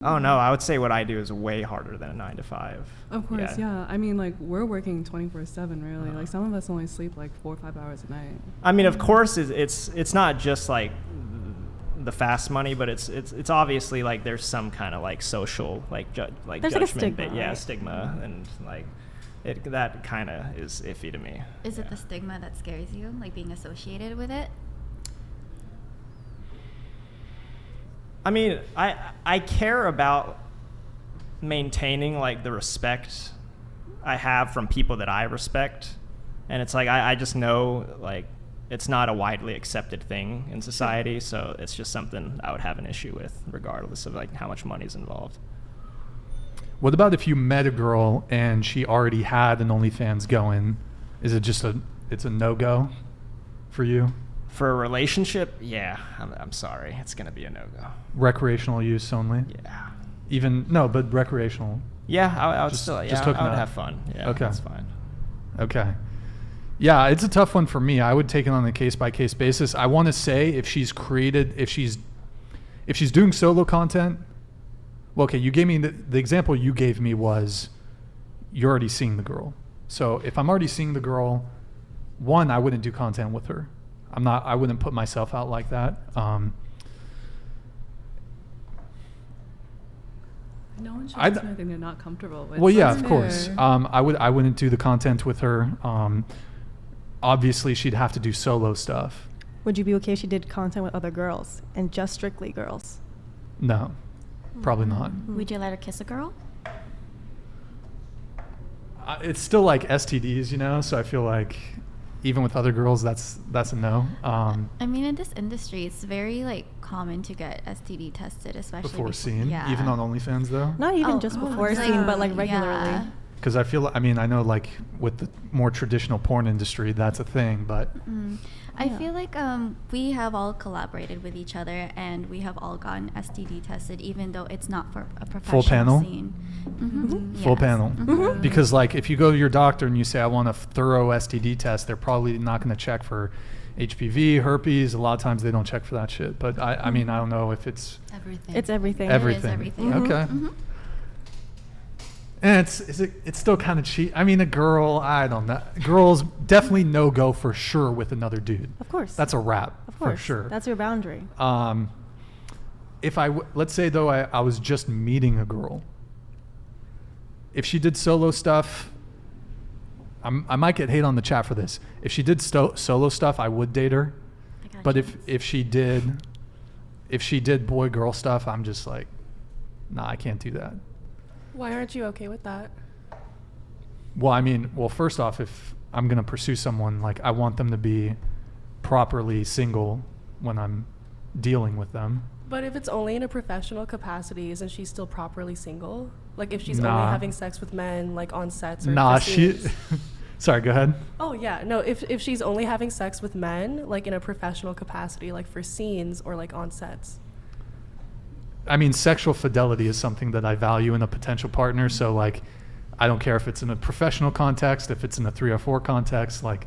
Oh no, I would say what I do is way harder than a 9 to 5. Of course, yeah. I mean, like, we're working 24/7, really. Like, some of us only sleep like 4 or 5 hours a night. I mean, of course, it's not just like the fast money, but it's obviously like there's some kind of like social like there's judgment, like a stigma, right? stigma, and like that kind of is iffy to me. Is it the stigma that scares you, like being associated with it? I mean, I care about maintaining like the respect I have from people that I respect, and it's like I just know like it's not a widely accepted thing in society, so it's just something I would have an issue with regardless of like how much money's involved. What about if you met a girl and she already had an OnlyFans going? Is it just it's a no-go for you? For a relationship, yeah, I'm sorry, it's gonna be a no-go. Recreational use only? Yeah. But recreational. Yeah, I would Just still, I would would have fun. Yeah, okay. That's fine. Okay. Yeah, it's a tough one for me. I would take it on a case-by-case basis. I want to say if she's doing solo content, well, okay, you gave me the example you gave me was you're already seeing the girl. So if I'm already seeing the girl, one, I wouldn't do content with her. I wouldn't put myself out like that. No one should do anything they're not comfortable with. Well, yeah, of course. I wouldn't do the content with her. Obviously, she'd have to do solo stuff. Would you be okay if she did content with other girls and just strictly girls? No, probably not. Would you let her kiss a girl? It's still like STDs, you know. So I feel like even with other girls, that's a no. I mean, in this industry, it's very like common to get STD tested, especially before scene, yeah. even on OnlyFans though. Not even just before scene, but like regularly. Yeah. Because I know like with the more traditional porn industry, that's a thing, but I feel like we have all collaborated with each other and we have all gotten STD tested, even though it's not for a professional full panel scene. Mm-hmm. Full panel. Mm-hmm. Because like if you go to your doctor and you say I want a thorough STD test, they're probably not going to check for HPV, herpes. A lot of times they don't check for that shit. But I mean, I don't know if it's everything. It's everything. Everything. It is everything. Okay. Mm-hmm. And it's still kind of cheap. I mean, a girl, I don't know. Girls definitely no go for sure with another dude. Of course. That's a wrap. Of course. For sure. That's your boundary. If let's say though I was just meeting a girl. If she did solo stuff, I might get hate on the chat for this. If she did solo stuff, I would date her. But if she did boy girl stuff, I'm just like, nah, I can't do that. Why aren't you okay with that? Well, first off, if I'm going to pursue someone, like I want them to be properly single when I'm dealing with them. But if it's only in a professional capacity, isn't she still properly single? Like if she's Nah. only having sex with men, like on sets or Nah, for scenes? Sorry, go ahead. Oh yeah, no, if she's only having sex with men, like in a professional capacity, like for scenes or like on sets. I mean, sexual fidelity is something that I value in a potential partner. So like, I don't care if it's in a professional context, if it's in a 304 context, like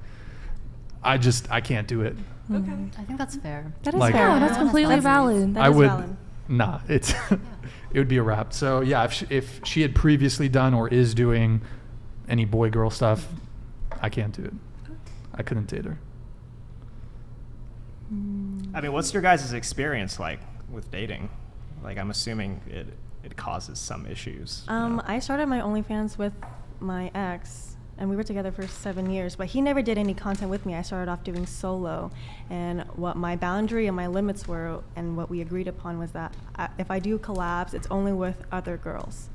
I can't do it. Okay. I think that's fair. That is Like- fair. Yeah, That's completely valid. That is valid. Nah, it would be a wrap. So yeah, if she had previously done or is doing any boy girl stuff, I can't do it. I couldn't date her. I mean, what's your guys' experience like with dating? Like, I'm assuming it causes some issues. you know? I started my OnlyFans with my ex, and we were together for 7 years, but he never did any content with me. I started off doing solo, and what my boundary and my limits were and what we agreed upon was that if I do collabs, it's only with other girls,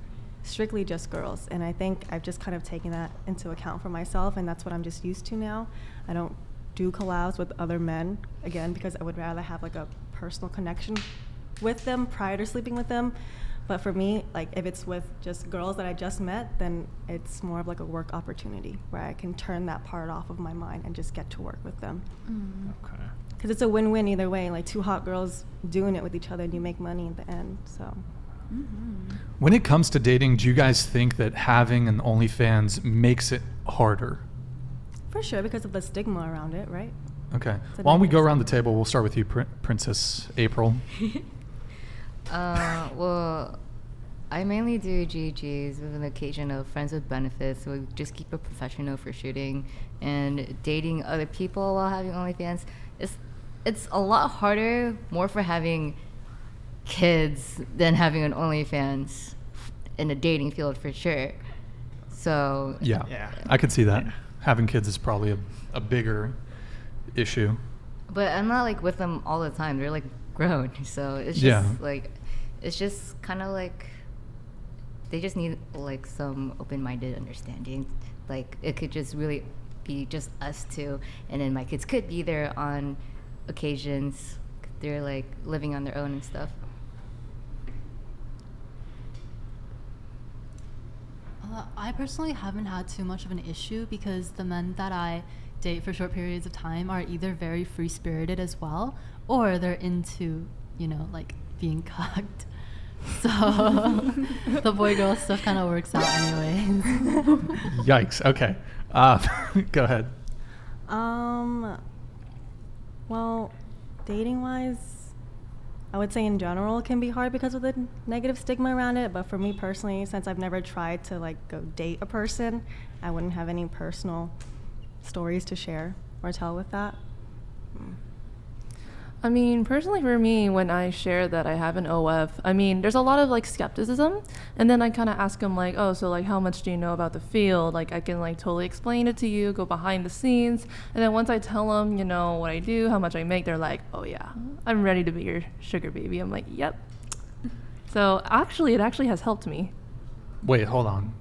strictly just girls. And I think I've just kind of taken that into account for myself, and that's what I'm just used to now. I don't do collabs with other men, again, because I would rather have like a personal connection with them prior to sleeping with them. But for me, like if it's with just girls that I just met, then it's more of like a work opportunity where I can turn that part off of my mind and just get to work with them. Okay. Because it's a win-win either way, like two hot girls doing it with each other and you make money at the end, so. When it comes to dating, do you guys think that having an OnlyFans makes it harder? For sure, because of the stigma around it, right? Okay. It's a Why don't we go negative around the table? We'll start with you, Princess April. Well, I mainly do GGs with an occasion of friends with benefits, so we just keep it professional for shooting. And dating other people while having OnlyFans, it's a lot harder, more for having kids than having an OnlyFans in the dating field for sure. So Yeah. I could see that. Having kids is probably a bigger issue. but I'm not like with them all the time. They're like grown, so it's just Yeah. like it's just kind of like they just need like some open-minded understanding. Like it could just really be just us two, and then my kids could be there on occasions. They're like living on their own and stuff. I personally haven't had too much of an issue because the men that I date for short periods of time are either very free-spirited as well, or they're into, like being cucked. So the boy-girl stuff kind of works out anyways. Yikes. Okay. Go ahead. Well, dating-wise, I would say in general it can be hard because of the negative stigma around it. But for me personally, since I've never tried to like go date a person, I wouldn't have any personal stories to share or tell with that. I mean, personally for me, when I share that I have an OF, I mean, there's a lot of like skepticism, and then I kind of ask them like, oh, so like how much do you know about the field? Like I can like totally explain it to you, go behind the scenes, and then once I tell them, what I do, how much I make, they're like, oh yeah, I'm ready to be your sugar baby. I'm like, yep. So actually, it actually has helped me. Wait, hold on.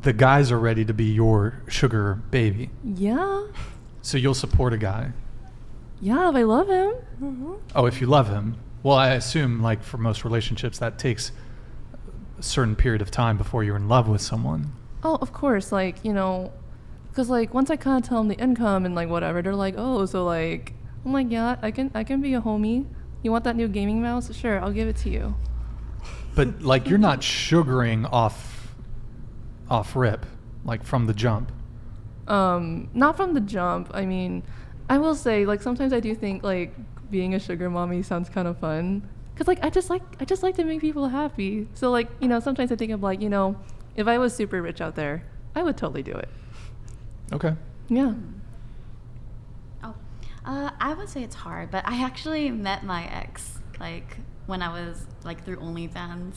The guys are ready to be your sugar baby. Yeah. So you'll support a guy. Yeah, if I love him. Mm-hmm. Oh, if you love him. Well, I assume like for most relationships that takes a certain period of time before you're in love with someone. Oh, of course, like, because like once I kind of tell them the income and like whatever, they're like, oh, so like, I'm like, yeah, I can be a homie. You want that new gaming mouse? Sure, I'll give it to you. But like you're not sugaring off rip, like from the jump. Not from the jump. I mean, I will say, like, sometimes I do think like being a sugar mommy sounds kind of fun, cause like I just like to make people happy. So like, sometimes I think of like, if I was super rich out there, I would totally do it. Okay. Yeah. I would say it's hard, but I actually met my ex like when I was like through OnlyFans.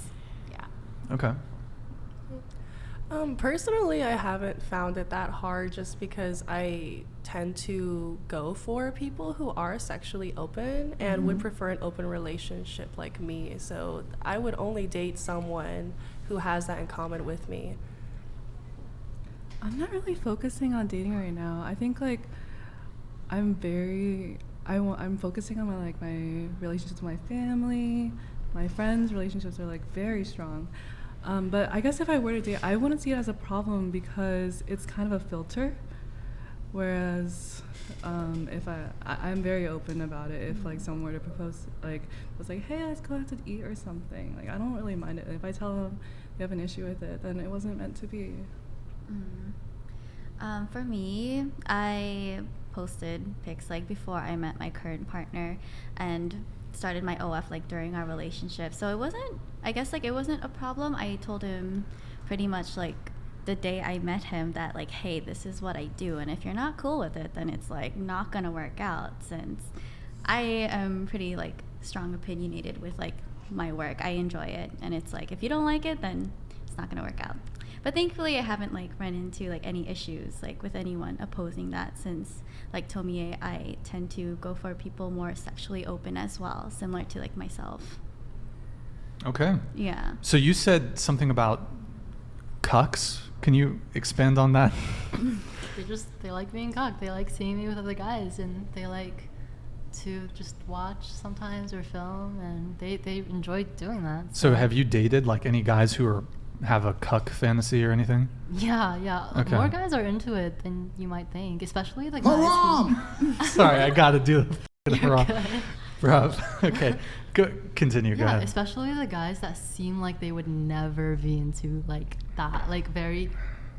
Yeah. Okay. Personally, I haven't found it that hard just because I tend to go for people who are sexually open and would prefer an open relationship like me. So I would only date someone who has that in common with me. I'm not really focusing on dating right now. I think like I'm focusing on my relationships with my family, my friends' relationships are like very strong. But I guess if I were to date, I wouldn't see it as a problem because it's kind of a filter. Whereas if I'm very open about it. If like someone were to propose, like was like, hey, let's go out to eat or something, like I don't really mind it. If I tell them they have an issue with it, then it wasn't meant to be. For me, I posted pics like before I met my current partner and started my OF like during our relationship. So it wasn't a problem. I told him pretty much like the day I met him that like, hey, this is what I do, and if you're not cool with it, then it's like not gonna work out, since I am pretty like strong opinionated with like my work. I enjoy it, and it's like if you don't like it, then it's not gonna work out. But thankfully I haven't like run into like any issues like with anyone opposing that, since like Tomie, I tend to go for people more sexually open as well, similar to like myself. Okay. Yeah. So you said something about cucks. Can you expand on that? They like being cucked. They like seeing me with other guys, and they like to just watch sometimes or film, and they enjoy doing that. So have you dated like any guys who have a cuck fantasy or anything? Yeah. Okay. More guys are into it than you might think, especially the guys who... Sorry, I gotta do the You're bro. Okay, continue. Go Yeah, ahead. especially the guys that seem like they would never be into like that, like very,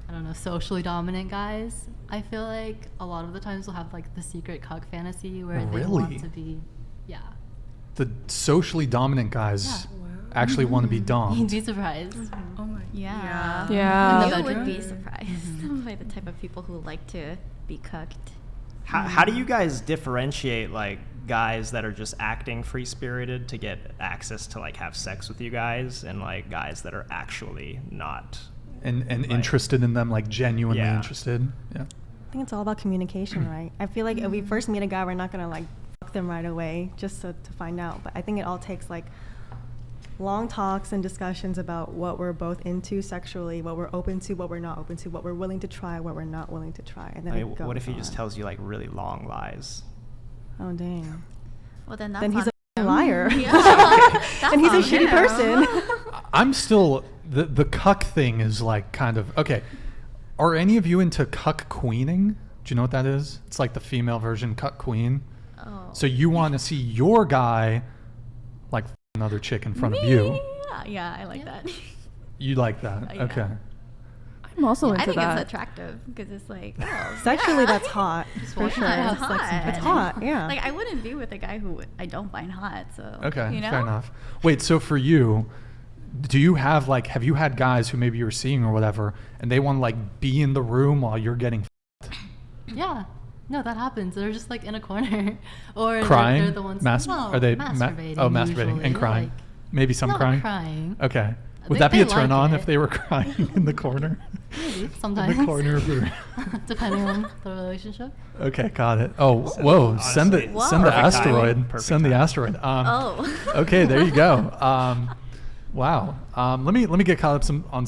I don't know, socially dominant guys. I feel like a lot of the times will have like the secret cuck fantasy where they Really? want to be, yeah. The socially dominant guys Yeah. actually want to be You'd domed. be surprised. Oh my. Yeah. Yeah. In the You would be bedroom? surprised by the type of people who like to be cooked. How do you guys differentiate like guys that are just acting free spirited to get access to like have sex with you guys, and like guys that are actually not? And Like- interested in them, like genuinely Yeah. interested. Yeah. I think it's all about communication, right? I feel like if we first meet a guy, we're not gonna like fuck them right away just to find out. But I think it all takes like long talks and discussions about what we're both into sexually, what we're open to, what we're not open to, what we're willing to try, what we're not willing to try, and then I it mean, goes what if he just on. tells you like really long lies? Oh dang! Well, then that's Then he's on a him. liar. Yeah. That's And he's a on shitty him. person. I'm still the cuck thing is like kind of okay. Are any of you into cuck queening? Do you know what that is? It's like the female version cuck queen. Oh. So you want to see your guy like another chick in front of you. Yeah, I like that. You like that? Yeah. Okay. I'm also into I think that. it's attractive because it's like, oh, Sexually, yeah. that's hot for watch sure. it. It's Have sex in hot. bed. It's hot, yeah. Like I wouldn't be with a guy who I don't find hot. So Okay. you know? Fair enough. Wait. So for you, do you have like have you had guys who maybe you were seeing or whatever, and they want to like be in the room while you're getting Yeah. No, that happens. They're just like in a corner, or crying? They're the ones. No, Are they masturbating? masturbating usually, and crying? like, Maybe some not crying. crying. Okay. Would They- that be a they turn like on it. if they were crying in the corner? Maybe In sometimes. the corner of the room. Depending on the relationship. Okay, got it. Oh, whoa! Honestly, send the Whoa. send the Perfect timing. asteroid. Perfect Send the timing. asteroid. Oh. Okay, there you go. Wow. Let me get caught up on